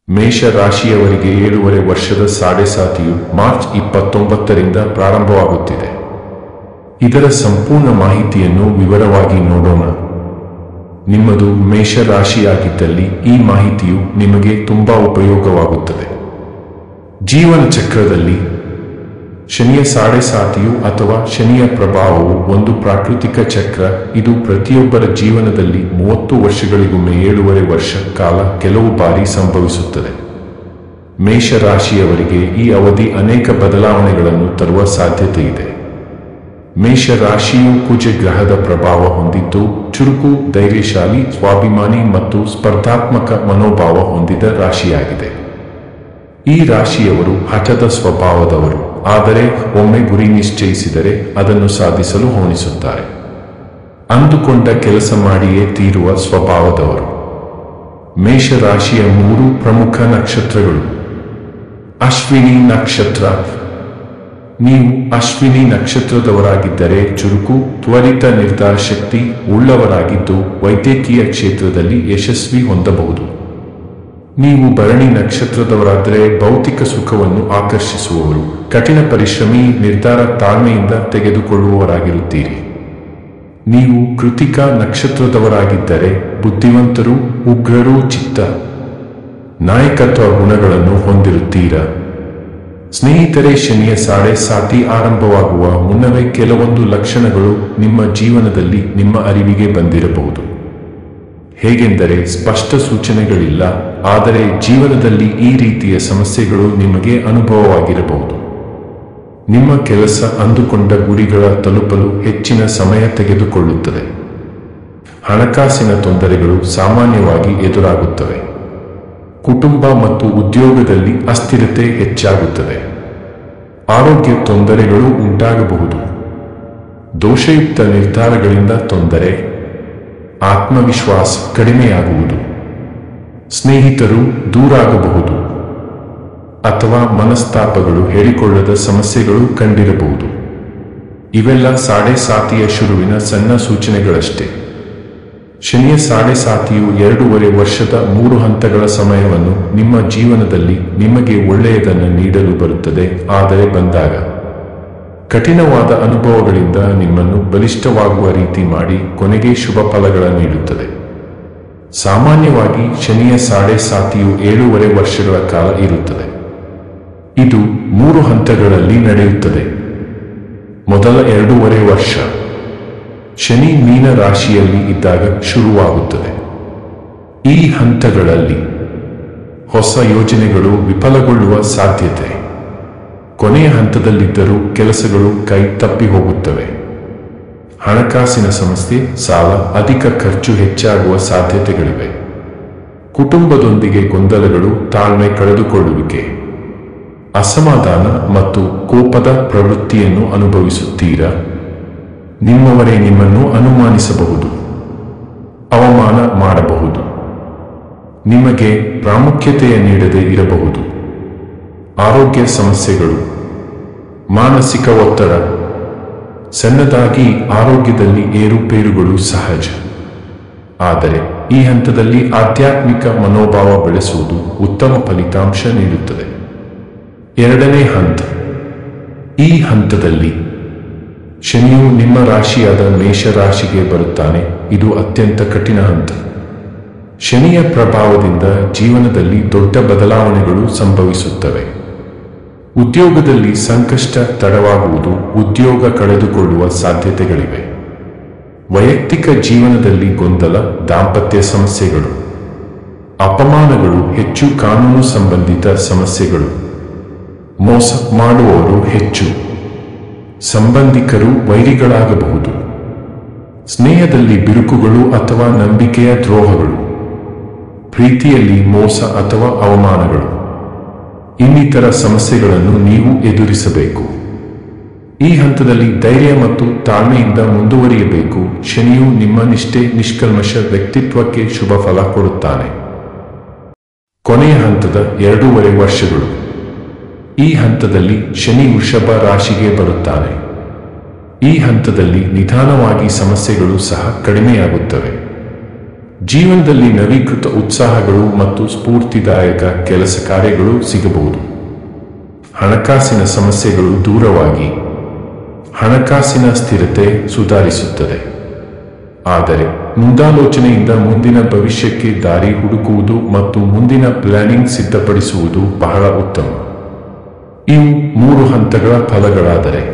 ಮೇಷ ರಾಶಿಯವರಿಗೆ 7.5 ವರ್ಷದ ಸಾಡೆಸಾತಿಯು ಮಾರ್ಚ್ 29ರಿಂದ ಪ್ರಾರಂಭವಾಗುತ್ತಿದೆ. ಇದರ ಸಂಪೂರ್ಣ ಮಾಹಿತಿಯನ್ನು ವಿವರವಾಗಿ ನೋಡೋಣ. ನಿಮ್ಮದು ಮೇಷ ರಾಶಿಯಾಗಿದ್ದಲ್ಲಿ ಈ ಮಾಹಿತಿಯು ನಿಮಗೆ ತುಂಬಾ ಉಪಯೋಗವಾಗುತ್ತದೆ. ಜೀವನ ಚಕ್ರದಲ್ಲಿ ಶನಿಯ ಸಾಡೆಸಾತಿಯು ಅಥವಾ ಶನಿಯ ಪ್ರಭಾವವು ಒಂದು ಪ್ರಾಕೃತಿಕ ಚಕ್ರ. ಇದು ಪ್ರತಿಯೊಬ್ಬರ ಜೀವನದಲ್ಲಿ 30 ವರ್ಷಗಳಿಗೊಮ್ಮೆ 7.5 ವರ್ಷ ಕಾಲ ಕೆಲವು ಬಾರಿ ಸಂಭವಿಸುತ್ತದೆ. ಮೇಷ ರಾಶಿಯವರಿಗೆ ಈ ಅವಧಿ ಅನೇಕ ಬದಲಾವಣೆಗಳನ್ನು ತರುವ ಸಾಧ್ಯತೆ ಇದೆ. ಮೇಷ ರಾಶಿಯು ಕುಜ ಗ್ರಹದ ಪ್ರಭಾವ ಹೊಂದಿದ್ದು ಚುರುಕು, ಧೈರ್ಯಶಾಲಿ, ಸ್ವಾಭಿಮಾನಿ ಮತ್ತು ಸ್ಪರ್ಧಾತ್ಮಕ ಮನೋಭಾವ ಹೊಂದಿದ ರಾಶಿಯಾಗಿದೆ. ಈ ರಾಶಿಯವರು ಹಠದ ಸ್ವಭಾವದವರು, ಆದರೆ ಒಮ್ಮೆ ಗುರಿ ನಿಶ್ಚಯಿಸಿದರೆ ಅದನ್ನು ಸಾಧಿಸಲು ಹವಣಿಸುತ್ತಾರೆ. ಅಂದುಕೊಂಡ ಕೆಲಸ ಮಾಡಿಯೇ ತೀರುವ ಸ್ವಭಾವದವರು. ಮೇಷ ರಾಶಿಯ 3 ಪ್ರಮುಖ ನಕ್ಷತ್ರಗಳು. ಅಶ್ವಿನಿ ನಕ್ಷತ್ರ. ನೀವು ಅಶ್ವಿನಿ ನಕ್ಷತ್ರದವರಾಗಿದ್ದರೆ ಚುರುಕು, ತ್ವರಿತ ನಿರ್ಧಾರ ಶಕ್ತಿ ಉಳ್ಳವರಾಗಿದ್ದು ವೈದ್ಯಕೀಯ ಕ್ಷೇತ್ರದಲ್ಲಿ ಯಶಸ್ವಿ ಹೊಂದಬಹುದು. ನೀವು ಭರಣಿ ನಕ್ಷತ್ರದವರಾದರೆ ಭೌತಿಕ ಸುಖವನ್ನು ಆಕರ್ಷಿಸುವವರು, ಕಠಿಣ ಪರಿಶ್ರಮಿ, ನಿರ್ಧಾರ ತಾಳ್ಮೆಯಿಂದ ತೆಗೆದುಕೊಳ್ಳುವವರಾಗಿರುತ್ತೀರಿ. ನೀವು ಕೃತಿಕಾ ನಕ್ಷತ್ರದವರಾಗಿದ್ದರೆ ಬುದ್ಧಿವಂತರು, ಉಗ್ರರು, ಚಿತ್ತ ನಾಯಕತ್ವ ಗುಣಗಳನ್ನು ಹೊಂದಿರುತ್ತೀರಾ. ಸ್ನೇಹಿತರೆ, ಶನಿಯ ಸಾಡೆಸಾತಿ ಆರಂಭವಾಗುವ ಮುನ್ನವೇ ಕೆಲವೊಂದು ಲಕ್ಷಣಗಳು ನಿಮ್ಮ ಜೀವನದಲ್ಲಿ ನಿಮ್ಮ ಅರಿವಿಗೆ ಬಂದಿರಬಹುದು. ಹೇಗೆಂದರೆ ಸ್ಪಷ್ಟ ಸೂಚನೆಗಳಿಲ್ಲ, ಆದರೆ ಜೀವನದಲ್ಲಿ ಈ ರೀತಿಯ ಸಮಸ್ಯೆಗಳು ನಿಮಗೆ ಅನುಭವವಾಗಿರಬಹುದು. ನಿಮ್ಮ ಕೆಲಸ ಅಂದುಕೊಂಡ ಗುರಿಗಳ ತಲುಪಲು ಹೆಚ್ಚಿನ ಸಮಯ ತೆಗೆದುಕೊಳ್ಳುತ್ತದೆ. ಹಣಕಾಸಿನ ತೊಂದರೆಗಳು ಸಾಮಾನ್ಯವಾಗಿ ಎದುರಾಗುತ್ತವೆ. ಕುಟುಂಬ ಮತ್ತು ಉದ್ಯೋಗದಲ್ಲಿ ಅಸ್ಥಿರತೆ ಹೆಚ್ಚಾಗುತ್ತದೆ. ಆರೋಗ್ಯ ತೊಂದರೆಗಳು ಉಂಟಾಗಬಹುದು. ದೋಷಯುಕ್ತ ನಿರ್ಧಾರಗಳಿಂದ ತೊಂದರೆ. ಆತ್ಮವಿಶ್ವಾಸ ಕಡಿಮೆಯಾಗುವುದು. ಸ್ನೇಹಿತರು ದೂರಾಗಬಹುದು ಅಥವಾ ಮನಸ್ತಾಪಗಳು ಹೇಳಿಕೊಳ್ಳದ ಸಮಸ್ಯೆಗಳು ಕಂಡಿರಬಹುದು. ಇವೆಲ್ಲ ಸಾಡೆಸಾತಿಯ ಶುರುವಿನ ಸಣ್ಣ ಸೂಚನೆಗಳಷ್ಟೇ. ಶನಿಯ ಸಾಡೆಸಾತಿಯು 2.5 ವರ್ಷದ 3 ಹಂತಗಳ ಸಮಯವನ್ನು ನಿಮ್ಮ ಜೀವನದಲ್ಲಿ ನಿಮಗೆ ಒಳ್ಳೆಯದನ್ನು ನೀಡಲು ಬರುತ್ತದೆ. ಆದರೆ ಬಂದಾಗ ಕಠಿಣವಾದ ಅನುಭವಗಳಿಂದ ನಿಮ್ಮನ್ನು ಬಲಿಷ್ಠವಾಗುವ ರೀತಿ ಮಾಡಿ ಕೊನೆಗೆ ಶುಭ ಫಲಗಳ ನೀಡುತ್ತದೆ. ಸಾಮಾನ್ಯವಾಗಿ ಶನಿಯ ಸಾಡೆಸಾತಿಯು 7.5 ವರ್ಷಗಳ ಕಾಲ ಇರುತ್ತದೆ. ಇದು 3 ಹಂತಗಳಲ್ಲಿ ನಡೆಯುತ್ತದೆ. ಮೊದಲ 2.5 ವರ್ಷ ಶನಿ ಮೀನ ರಾಶಿಯಲ್ಲಿ ಇದ್ದಾಗ ಶುರುವಾಗುತ್ತದೆ. ಈ ಹಂತಗಳಲ್ಲಿ ಹೊಸ ಯೋಜನೆಗಳು ವಿಫಲಗೊಳ್ಳುವ ಸಾಧ್ಯತೆ. ಕೊನೆಯ ಹಂತದಲ್ಲಿದ್ದರೂ ಕೆಲಸಗಳು ಕೈ ತಪ್ಪಿ ಹೋಗುತ್ತವೆ. ಹಣಕಾಸಿನ ಸಮಸ್ಯೆ, ಸಾಲ, ಅಧಿಕ ಖರ್ಚು ಹೆಚ್ಚಾಗುವ ಸಾಧ್ಯತೆಗಳಿವೆ. ಕುಟುಂಬದೊಂದಿಗೆ ಗೊಂದಲಗಳು, ತಾಳ್ಮೆ ಕಳೆದುಕೊಳ್ಳುವಿಕೆ, ಅಸಮಾಧಾನ ಮತ್ತು ಕೋಪದ ಪ್ರವೃತ್ತಿಯನ್ನು ಅನುಭವಿಸುತ್ತೀರಾ. ನಿಮ್ಮವರೇ ನಿಮ್ಮನ್ನು ಅನುಮಾನಿಸಬಹುದು, ಅವಮಾನ ಮಾಡಬಹುದು, ನಿಮಗೆ ಪ್ರಾಮುಖ್ಯತೆಯ ನೀಡದೇ ಇರಬಹುದು. ಆರೋಗ್ಯ ಸಮಸ್ಯೆಗಳು, ಮಾನಸಿಕ ಒತ್ತಡ. ಸಣ್ಣದಾಗಿ ಆರೋಗ್ಯದಲ್ಲಿ ಏರುಪೇರುಗಳು ಸಹಜ. ಆದರೆ ಈ ಹಂತದಲ್ಲಿ ಆಧ್ಯಾತ್ಮಿಕ ಮನೋಭಾವ ಬೆಳೆಸುವುದು ಉತ್ತಮ ಫಲಿತಾಂಶ ನೀಡುತ್ತದೆ. 2ನೇ ಹಂತ. ಈ ಹಂತದಲ್ಲಿ ಶನಿಯು ನಿಮ್ಮ ರಾಶಿಯಾದ ಮೇಷ ರಾಶಿಗೆ ಬರುತ್ತಾನೆ. ಇದು ಅತ್ಯಂತ ಕಠಿಣ ಹಂತ. ಶನಿಯ ಪ್ರಭಾವದಿಂದ ಜೀವನದಲ್ಲಿ ದೊಡ್ಡ ಬದಲಾವಣೆಗಳು ಸಂಭವಿಸುತ್ತವೆ. ಉದ್ಯೋಗದಲ್ಲಿ ಸಂಕಷ್ಟ ತಡವಾಗುವುದು, ಉದ್ಯೋಗ ಕಳೆದುಕೊಳ್ಳುವ ಸಾಧ್ಯತೆಗಳಿವೆ. ವೈಯಕ್ತಿಕ ಜೀವನದಲ್ಲಿ ಗೊಂದಲ, ದಾಂಪತ್ಯ ಸಮಸ್ಯೆಗಳು, ಅಪಮಾನಗಳು ಹೆಚ್ಚು, ಕಾನೂನು ಸಂಬಂಧಿತ ಸಮಸ್ಯೆಗಳು, ಮೋಸ ಮಾಡುವವರು ಹೆಚ್ಚು, ಸಂಬಂಧಿಕರು ವೈರಿಗಳಾಗಬಹುದು, ಸ್ನೇಹದಲ್ಲಿ ಬಿರುಕುಗಳು ಅಥವಾ ನಂಬಿಕೆಯ ದ್ರೋಹಗಳು, ಪ್ರೀತಿಯಲ್ಲಿ ಮೋಸ ಅಥವಾ ಅವಮಾನಗಳು. ಇನ್ನಿತರ ಸಮಸ್ಯೆಗಳನ್ನು ನೀವು ಎದುರಿಸಬೇಕು. ಈ ಹಂತದಲ್ಲಿ ಧೈರ್ಯ ಮತ್ತು ತಾಳ್ಮೆಯಿಂದ ಮುಂದುವರಿಯಬೇಕು. ಶನಿಯು ನಿಮ್ಮ ನಿಷ್ಠೆ, ನಿಷ್ಕಲ್ಮಶ ವ್ಯಕ್ತಿತ್ವಕ್ಕೆ ಶುಭ ಫಲ ಕೊಡುತ್ತಾನೆ. ಕೊನೆಯ ಹಂತದ 2.5 ವರ್ಷಗಳು. ಈ ಹಂತದಲ್ಲಿ ಶನಿ ವೃಷಭ ರಾಶಿಗೆ ಬರುತ್ತಾನೆ. ಈ ಹಂತದಲ್ಲಿ ನಿಧಾನವಾಗಿ ಸಮಸ್ಯೆಗಳು ಸಹ ಕಡಿಮೆಯಾಗುತ್ತವೆ. ಜೀವನದಲ್ಲಿ ನವೀಕೃತ ಉತ್ಸಾಹಗಳು ಮತ್ತು ಸ್ಫೂರ್ತಿದಾಯಕ ಕೆಲಸ ಕಾರ್ಯಗಳು ಸಿಗಬಹುದು. ಹಣಕಾಸಿನ ಸಮಸ್ಯೆಗಳು ದೂರವಾಗಿ ಹಣಕಾಸಿನ ಸ್ಥಿರತೆ ಸುಧಾರಿಸುತ್ತದೆ. ಆದರೆ ಮುಂದಾಲೋಚನೆಯಿಂದ ಮುಂದಿನ ಭವಿಷ್ಯಕ್ಕೆ ದಾರಿ ಹುಡುಕುವುದು ಮತ್ತು ಮುಂದಿನ ಪ್ಲಾನಿಂಗ್ ಸಿದ್ಧಪಡಿಸುವುದು ಬಹಳ ಉತ್ತಮ. ಇವು 3 ಹಂತಗಳ ಫಲಗಳಾದರೆ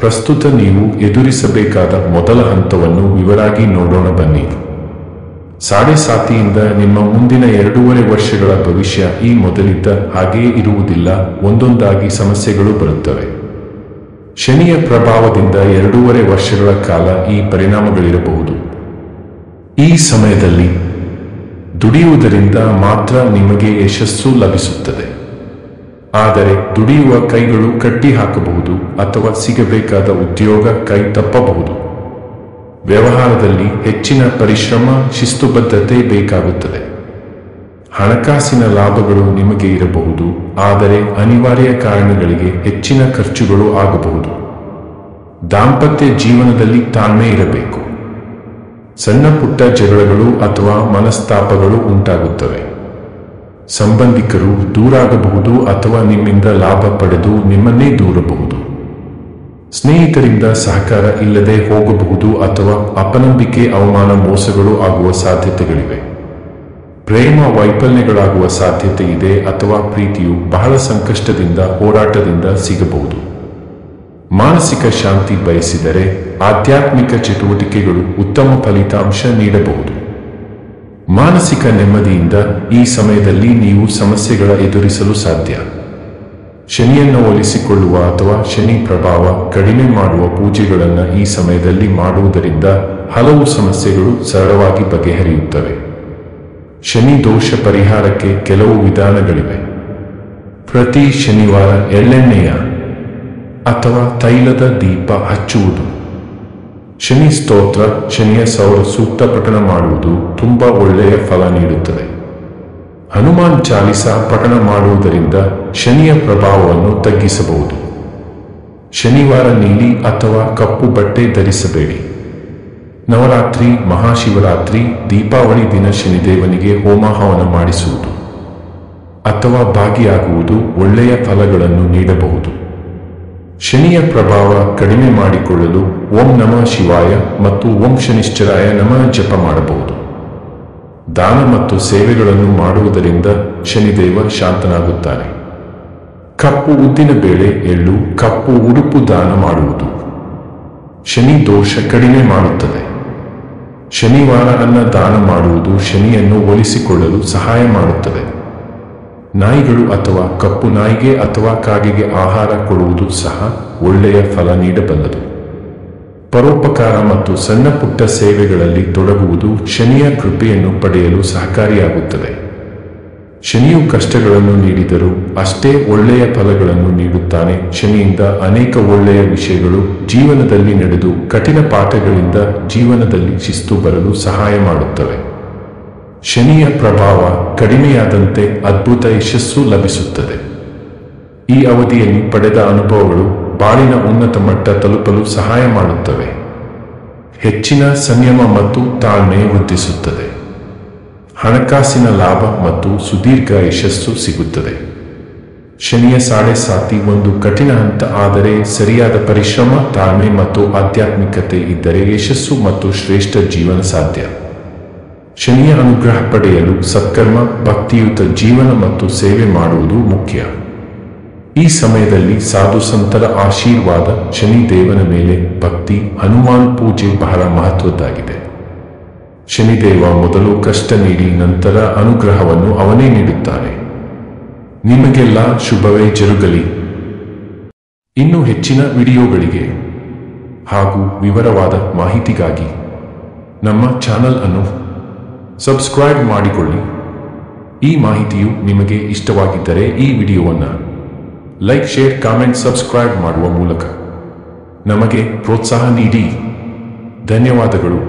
ಪ್ರಸ್ತುತ ನೀವು ಎದುರಿಸಬೇಕಾದ ಮೊದಲ ಹಂತವನ್ನು ವಿವರವಾಗಿ ನೋಡೋಣ ಬನ್ನಿ. ಸಾಡೆ ಸಾತಿಯಿಂದ ನಿಮ್ಮ ಮುಂದಿನ 2.5 ವರ್ಷಗಳ ಭವಿಷ್ಯ ಈ ಮೊದಲಿದ್ದ ಹಾಗೆಯೇ ಇರುವುದಿಲ್ಲ. ಒಂದೊಂದಾಗಿ ಸಮಸ್ಯೆಗಳು ಬರುತ್ತವೆ. ಶನಿಯ ಪ್ರಭಾವದಿಂದ 2.5 ವರ್ಷಗಳ ಕಾಲ ಈ ಪರಿಣಾಮಗಳಿರಬಹುದು. ಈ ಸಮಯದಲ್ಲಿ ದುಡಿಯುವುದರಿಂದ ಮಾತ್ರ ನಿಮಗೆ ಯಶಸ್ಸು ಲಭಿಸುತ್ತದೆ. ಆದರೆ ದುಡಿಯುವ ಕೈಗಳು ಕಟ್ಟಿ ಹಾಕಬಹುದು ಅಥವಾ ಸಿಗಬೇಕಾದ ಉದ್ಯೋಗ ಕೈ ತಪ್ಪಬಹುದು. ವ್ಯವಹಾರದಲ್ಲಿ ಹೆಚ್ಚಿನ ಪರಿಶ್ರಮ, ಶಿಸ್ತುಬದ್ಧತೆ ಬೇಕಾಗುತ್ತದೆ. ಹಣಕಾಸಿನ ಲಾಭಗಳು ನಿಮಗೆ ಇರಬಹುದು, ಆದರೆ ಅನಿವಾರ್ಯ ಕಾರಣಗಳಿಗೆ ಹೆಚ್ಚಿನ ಖರ್ಚುಗಳು ಆಗಬಹುದು. ದಾಂಪತ್ಯ ಜೀವನದಲ್ಲಿ ತಾಳ್ಮೆ ಇರಬೇಕು. ಸಣ್ಣ ಪುಟ್ಟ ಜಗಳಗಳು ಅಥವಾ ಮನಸ್ತಾಪಗಳು ಉಂಟಾಗುತ್ತವೆ. ಸಂಬಂಧಿಕರು ದೂರಾಗಬಹುದು ಅಥವಾ ನಿಮ್ಮಿಂದ ಲಾಭ ಪಡೆದು ನಿಮ್ಮನ್ನೇ ದೂರಬಹುದು. ಸ್ನೇಹಿತರಿಂದ ಸಹಕಾರ ಇಲ್ಲದೆ ಹೋಗಬಹುದು ಅಥವಾ ಅಪನಂಬಿಕೆ, ಅವಮಾನ, ಮೋಸಗಳು ಆಗುವ ಸಾಧ್ಯತೆಗಳಿವೆ. ಪ್ರೇಮ ವೈಫಲ್ಯಗಳಾಗುವ ಸಾಧ್ಯತೆ ಇದೆ ಅಥವಾ ಪ್ರೀತಿಯು ಬಹಳ ಸಂಕಷ್ಟದಿಂದ, ಹೋರಾಟದಿಂದ ಸಿಗಬಹುದು. ಮಾನಸಿಕ ಶಾಂತಿ ಬಯಸಿದರೆ ಆಧ್ಯಾತ್ಮಿಕ ಚಟುವಟಿಕೆಗಳು ಉತ್ತಮ ಫಲಿತಾಂಶ ನೀಡಬಹುದು. ಮಾನಸಿಕ ನೆಮ್ಮದಿಯಿಂದ ಈ ಸಮಯದಲ್ಲಿ ನೀವು ಸಮಸ್ಯೆಗಳ ಎದುರಿಸಲು ಸಾಧ್ಯ. ಶನಿಯನ್ನು ಒಲಿಸಿಕೊಳ್ಳುವ ಅಥವಾ ಶನಿ ಪ್ರಭಾವ ಕಡಿಮೆ ಮಾಡುವ ಪೂಜೆಗಳನ್ನು ಈ ಸಮಯದಲ್ಲಿ ಮಾಡುವುದರಿಂದ ಹಲವು ಸಮಸ್ಯೆಗಳು ಸರಳವಾಗಿ ಬಗೆಹರಿಯುತ್ತವೆ. ಶನಿ ದೋಷ ಪರಿಹಾರಕ್ಕೆ ಕೆಲವು ವಿಧಾನಗಳಿವೆ. ಪ್ರತಿ ಶನಿವಾರ ಎಳ್ಳೆಣ್ಣೆಯ ಅಥವಾ ತೈಲದ ದೀಪ ಹಚ್ಚುವುದು. ಶನಿ ಸ್ತೋತ್ರ, ಶನಿಯ ಸೌರ ಸೂಕ್ತ ಪಠಣ ಮಾಡುವುದು ತುಂಬಾ ಒಳ್ಳೆಯ ಫಲ ನೀಡುತ್ತದೆ. ಹನುಮಾನ್ ಚಾಲಿಸಾ ಪಠಣ ಮಾಡುವುದರಿಂದ ಶನಿಯ ಪ್ರಭಾವವನ್ನು ತಗ್ಗಿಸಬಹುದು. ಶನಿವಾರ ನೀಲಿ ಅಥವಾ ಕಪ್ಪು ಬಟ್ಟೆ ಧರಿಸಬೇಡಿ. ನವರಾತ್ರಿ, ಮಹಾಶಿವರಾತ್ರಿ, ದೀಪಾವಳಿ ದಿನ ಶನಿದೇವನಿಗೆ ಹೋಮ ಹವನ ಮಾಡಿಸುವುದು ಅಥವಾ ಭಾಗಿಯಾಗುವುದು ಒಳ್ಳೆಯ ಫಲಗಳನ್ನು ನೀಡಬಹುದು. ಶನಿಯ ಪ್ರಭಾವ ಕಡಿಮೆ ಮಾಡಿಕೊಳ್ಳಲು ಓಂ ನಮಃ ಶಿವಾಯ ಮತ್ತು ಓಂ ಶನಿಶ್ಚರಾಯ ನಮಃ ಜಪ ಮಾಡಬಹುದು. ದಾನ ಮತ್ತು ಸೇವೆಗಳನ್ನು ಮಾಡುವುದರಿಂದ ಶನಿದೇವ ಶಾಂತನಾಗುತ್ತಾನೆ. ಕಪ್ಪು ಉದ್ದಿನ ಬೇಳೆ, ಎಳ್ಳು, ಕಪ್ಪು ಉಡುಪು ದಾನ ಮಾಡುವುದು ಶನಿ ದೋಷ ಕಡಿಮೆ ಮಾಡುತ್ತದೆ. ಶನಿವಾರ ಅನ್ನ ದಾನ ಮಾಡುವುದು ಶನಿಯನ್ನು ಒಲಿಸಿಕೊಳ್ಳಲು ಸಹಾಯ ಮಾಡುತ್ತದೆ. ನಾಯಿಗಳು ಅಥವಾ ಕಪ್ಪು ನಾಯಿಗೆ ಅಥವಾ ಕಾಗೆಗೆ ಆಹಾರ ಕೊಡುವುದು ಸಹ ಒಳ್ಳೆಯ ಫಲ ನೀಡಬಲ್ಲದು. ಪರೋಪಕಾರ ಮತ್ತು ಸಣ್ಣ ಪುಟ್ಟ ಸೇವೆಗಳಲ್ಲಿ ತೊಡಗುವುದು ಶನಿಯ ಕೃಪೆಯನ್ನು ಪಡೆಯಲು ಸಹಕಾರಿಯಾಗುತ್ತದೆ. ಶನಿಯು ಕಷ್ಟಗಳನ್ನು ನೀಡಿದರೂ ಅಷ್ಟೇ ಒಳ್ಳೆಯ ಫಲಗಳನ್ನು ನೀಡುತ್ತಾನೆ. ಶನಿಯಿಂದ ಅನೇಕ ಒಳ್ಳೆಯ ವಿಷಯಗಳು ಜೀವನದಲ್ಲಿ ನಡೆದು ಕಠಿಣ ಪಾಠಗಳಿಂದ ಜೀವನದಲ್ಲಿ ಶಿಸ್ತು ಬರಲು ಸಹಾಯ ಮಾಡುತ್ತವೆ. ಶನಿಯ ಪ್ರಭಾವ ಕಡಿಮೆಯಾದಂತೆ ಅದ್ಭುತ ಯಶಸ್ಸು ಲಭಿಸುತ್ತದೆ. ಈ ಅವಧಿಯಲ್ಲಿ ಪಡೆದ ಅನುಭವಗಳು ಬಾಳಿನ ಉನ್ನತ ಮಟ್ಟ ತಲುಪಲು ಸಹಾಯ ಮಾಡುತ್ತವೆ. ಹೆಚ್ಚಿನ ಸಂಯಮ ಮತ್ತು ತಾಳ್ಮೆ ವೃದ್ಧಿಸುತ್ತದೆ. ಹಣಕಾಸಿನ ಲಾಭ ಮತ್ತು ಸುದೀರ್ಘ ಯಶಸ್ಸು ಸಿಗುತ್ತದೆ. ಶನಿಯ ಸಾಡೆ ಸಾತಿ ಒಂದು ಕಠಿಣ ಹಂತ, ಆದರೆ ಸರಿಯಾದ ಪರಿಶ್ರಮ, ತಾಳ್ಮೆ ಮತ್ತು ಆಧ್ಯಾತ್ಮಿಕತೆ ಇದ್ದರೆ ಯಶಸ್ಸು ಮತ್ತು ಶ್ರೇಷ್ಠ ಜೀವನ ಸಾಧ್ಯ. ಶನಿಯ ಅನುಗ್ರಹ ಪಡೆಯಲು ಸತ್ಕರ್ಮ, ಭಕ್ತಿಯುತ ಜೀವನ ಮತ್ತು ಸೇವೆ ಮಾಡುವುದು ಮುಖ್ಯ. ಈ ಸಮಯದಲ್ಲಿ ಸಾಧು ಸಂತರ ಆಶೀರ್ವಾದ, ಶನಿ ದೇವನ ಮೇಲೆ ಭಕ್ತಿ, ಹನುಮಾನ್ ಪೂಜೆ ಬಹಳ ಮಹತ್ವದ್ದಾಗಿದೆ. ಶನಿದೇವ ಮೊದಲು ಕಷ್ಟ ನೀಡಿ ನಂತರ ಅನುಗ್ರಹವನ್ನು ಅವನೇ ನೀಡುತ್ತಾನೆ. ನಿಮಗೆಲ್ಲ ಶುಭವೇ ಜರುಗಲಿ. ಇನ್ನೂ ಹೆಚ್ಚಿನ ವಿಡಿಯೋಗಳಿಗೆ ಹಾಗೂ ವಿವರವಾದ ಮಾಹಿತಿಗಾಗಿ ನಮ್ಮ ಚಾನಲ್ ಅನ್ನು ಸಬ್ಸ್ಕ್ರೈಬ್ ಮಾಡಿಕೊಳ್ಳಿ. ಈ ಮಾಹಿತಿಯು ನಿಮಗೆ ಇಷ್ಟವಾಗಿದ್ದರೆ ಈ ವಿಡಿಯೋವನ್ನು ಲೈಕ್, ಶೇರ್, ಕಾಮೆಂಟ್, ಸಬ್ಸ್ಕ್ರೈಬ್ ಮಾಡುವ ಮೂಲಕ ನಮಗೆ ಪ್ರೋತ್ಸಾಹ ನೀಡಿ. ಧನ್ಯವಾದಗಳು.